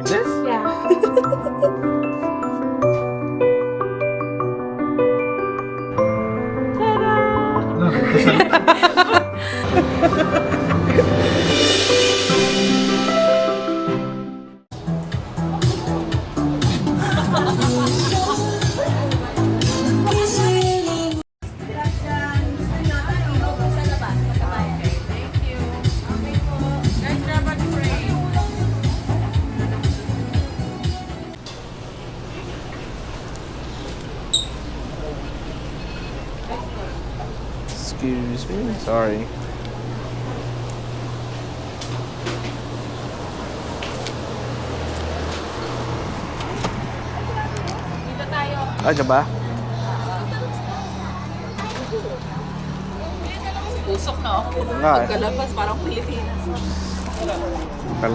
this? Yeah. Excuse me, sorry. Dito tayo. Ah, dyan ba? Usok, no? Nga eh. Pagkalabas, parang Pilipinas. Tal.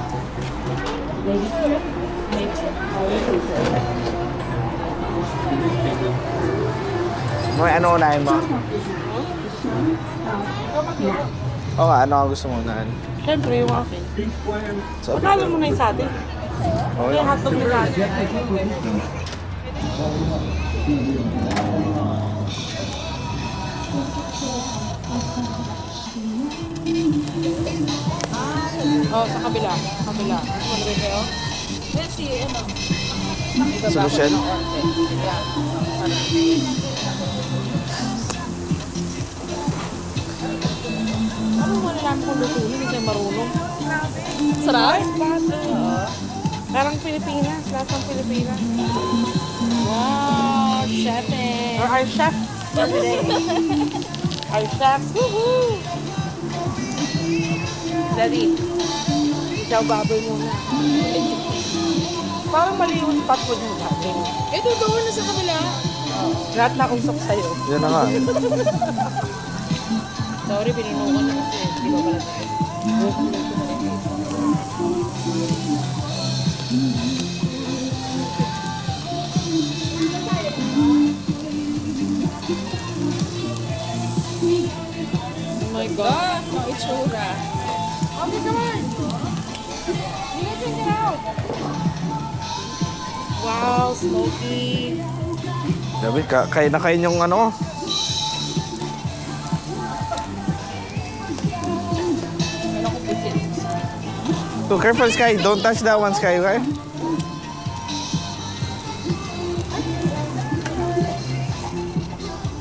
May ano unahin mo? Oo nga, ano ang gusto mo unahin? Siyempre, yung akin. So, Panalo mo na yung sa atin. okay. Yung hotdog nila. Oh, sa kabila. Sa kabila. Malagay kayo? Let's see, ano? Solution? Ano mo nalaman kung lutuin? Hindi kayo marunong. Sarap? Parang Pilipinas. Lasang Pilipinas. Wow, chef eh. Or our chef for today. Our chef. Woohoo! Daddy, ikaw baboy muna. Parang mali yung spot food yung natin. Ito doon na sa kabila. Lahat na usok sa'yo. Yan na nga. Sorry, pinunukan na kasi. Di ba pala tayo? Oh my God, ang itsura. Okay, come on. You can check it out. Wow, smoky. Sabi, kain na kain yung ano. So careful, Sky. Don't touch that one, Sky, okay?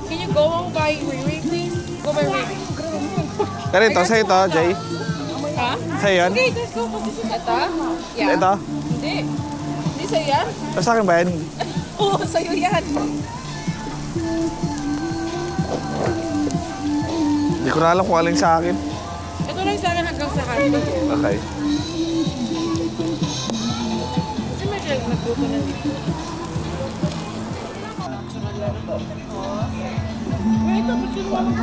Can you go by Riri, please? Go by Riri. Pero ito, sa'yo ito, Jay. Ha? Sa'yo yan? Okay, let's go. Ito? Yeah. Ito. Hindi. Hindi sa'yo yan? Sa akin ba yan? Oo, sa'yo yan. Hindi ko na alam kung alin sa akin. Ito lang sa akin hanggang sa kanto. Okay. Kasi medyo nagluto na dito. Ito, ba't yun walang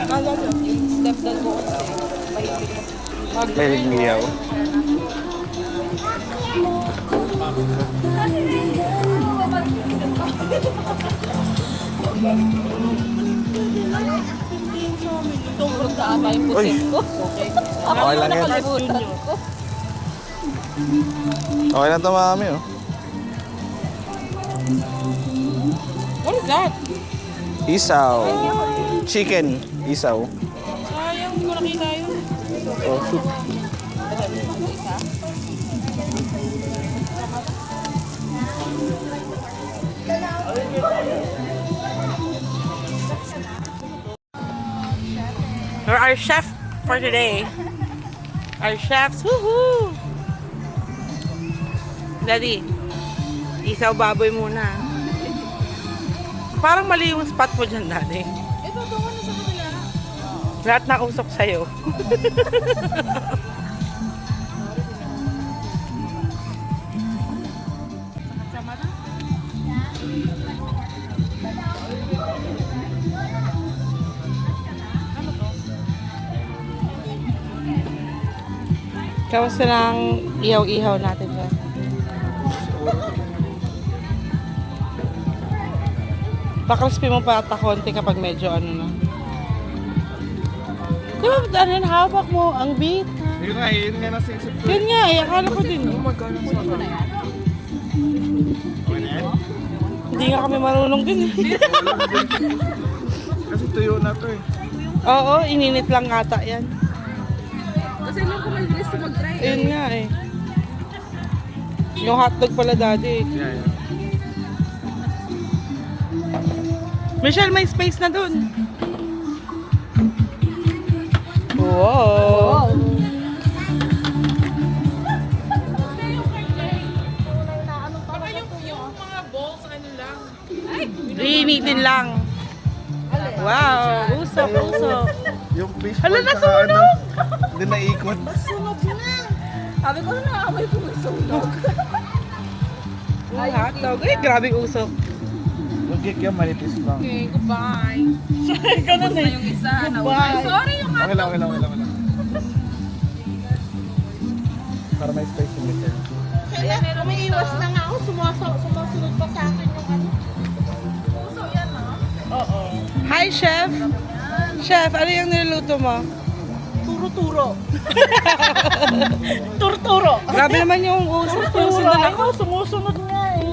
kala mo, yung stepdad ko kasi. May ligmiyaw. Tungkol sa ata yung Uy. pusin ko. Okay lang yan. Nakalimutan ko. Okay lang ito, mami, oh. What is that? Isaw. Chicken. Isaw. Sayang, hindi ko nakita yun. Oh, shoot. Or our chef for today. Our chefs. Woohoo! Daddy, isaw baboy muna. Parang mali yung spot mo dyan, Daddy. Ito, doon na sa kabila. Lahat na usok sa'yo. Sama na. Kamusta lang ihaw-ihaw natin ba? Pa-crispy mo pa ata konti kapag medyo ano na. Di ba, ano, hawak mo ang bita. Yun nga nasa isip ko. Yun nga eh, akala ko din. Magkano sa akin? Okay na yan? Hindi nga kami marunong din eh. Kasi tuyo na to eh. Oo, ininit lang ata yan. Kasi alam ko may bilis to mag-try. Ayun nga eh. Yung hotdog pala dati. Yeah. Michelle, may space na dun. Wow. Baka yung mga balls, ano lang. Iinitin lang. Wow, usok, usok. Yung fish Hala, ball nasunog! ano, hindi naikot. Sunog na. Sabi ko na amoy ko may sunog. Ay, hotdog. Ay, grabe usok. Yung cake yan, manipis lang. Okay, goodbye. Ganun eh. Yung isa, Goodbye. Ay, sorry yung Okay lang. Para may space yung little. Kaya meron may iwas na nga ako. Sumusunod pa sa akin yung ano. Puso yan, ha? Oo. Hi, Chef. Chef, ano yung niluluto mo? Turo-turo. Turo-turo. Grabe naman yung usok. Turo. Susunod Ay, ako. sumusunod nga eh.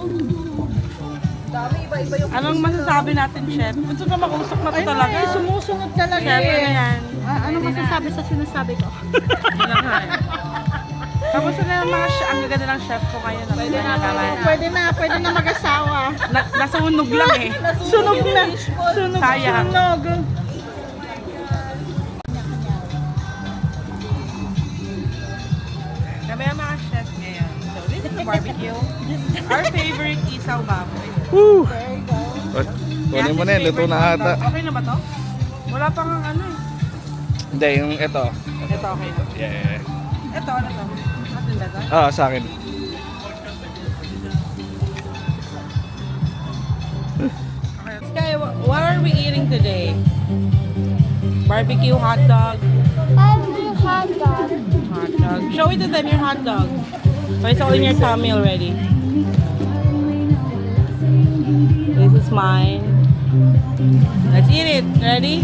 Dami, iba-iba yung Anong masasabi natin, Chef? Gusto na mag-usok na to talaga. Ay, sumusunod talaga Chef, ano yan? Ano masasabi sa sinasabi ko? Yun lang nga eh. Kamusta na yung mga ang gaganda ng chef ko ngayon? Pwede na mag-asawa. Nasunog lang eh. Sunog na. Sayang. Sunog. Kami ang mga chef ngayon. So, this is the barbecue. Our favorite isaw baboy. Woo! There you go. Kunin mo na yun, luto na ata. Okay na ba to? Wala pang ano eh. Hindi, yung ito. Ito okay na. Yeah. Ito, ano to? Atin ba to? Ah, sa akin. Sky, what are we eating today? Barbecue, hot dog, Hot dog. hot dog. Show it to them your hot dog. Oh, it's all in your tummy already. This is mine. Let's eat it. Ready?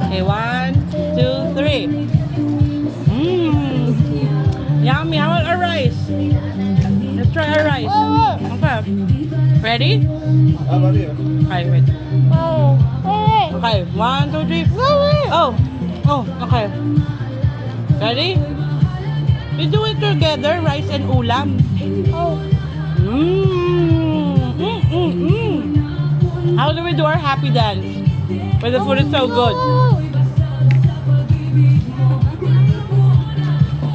Okay, 1, 2, 3. Mmm. Yummy. How about our rice? Let's try our rice. Okay. Ready? Ah, bali yun. Okay, wait. Okay, 1, 2, 3. Oh, okay. Ready? We do it together, rice and ulam. How do we do our happy dance? When the food is so good.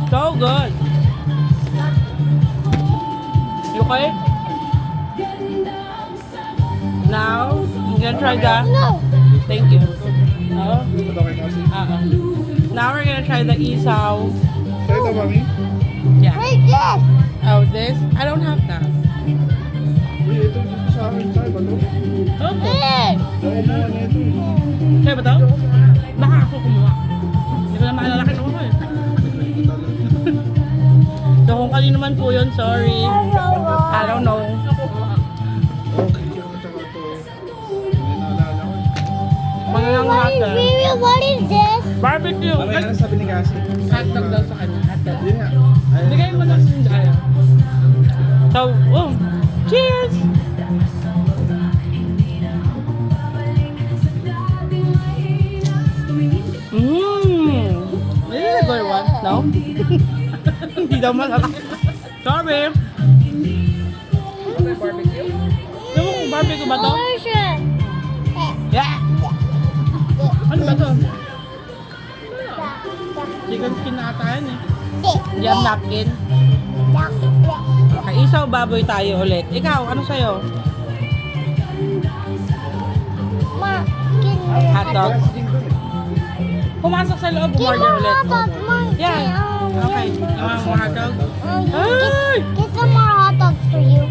So good. You okay? Now, I'm gonna try the... Thank you. Oh. Ito kay kasi. Now we're gonna try the isaw. Sa ito, mami. Yeah. Oh, this? I don't have that. Uy, ito dito sa akin. Saan ba ito? Okay. Oo, mga na ito. Kaya ba to? Baka ako kumuha. Hindi ko na maalala kay ako eh. So kung kanino man po yun, sorry. I don't know. Okay, yung tsaka ito. Hindi naalala ko. Ano lang natin? What is this? Barbecue. Ano yan sabi ni Kasi? Hotdog daw sa kanya. Hotdog. Yun nga. Ay, Bigay mo na sa daya. So, cheers! Is this a good one? No? Hindi daw masarap. Sorry. Barbecue? Yung barbecue ba to? Yeah! Ano ba to? Chicken skin na ata yan eh. Yam napkin. Okay, isaw baboy tayo ulit. Ikaw, ano sa'yo? Hotdog. Pumasok sa loob, umorder ulit. Yeah. Okay. Yung mga hotdog. Ay! Get some more hot dogs for you.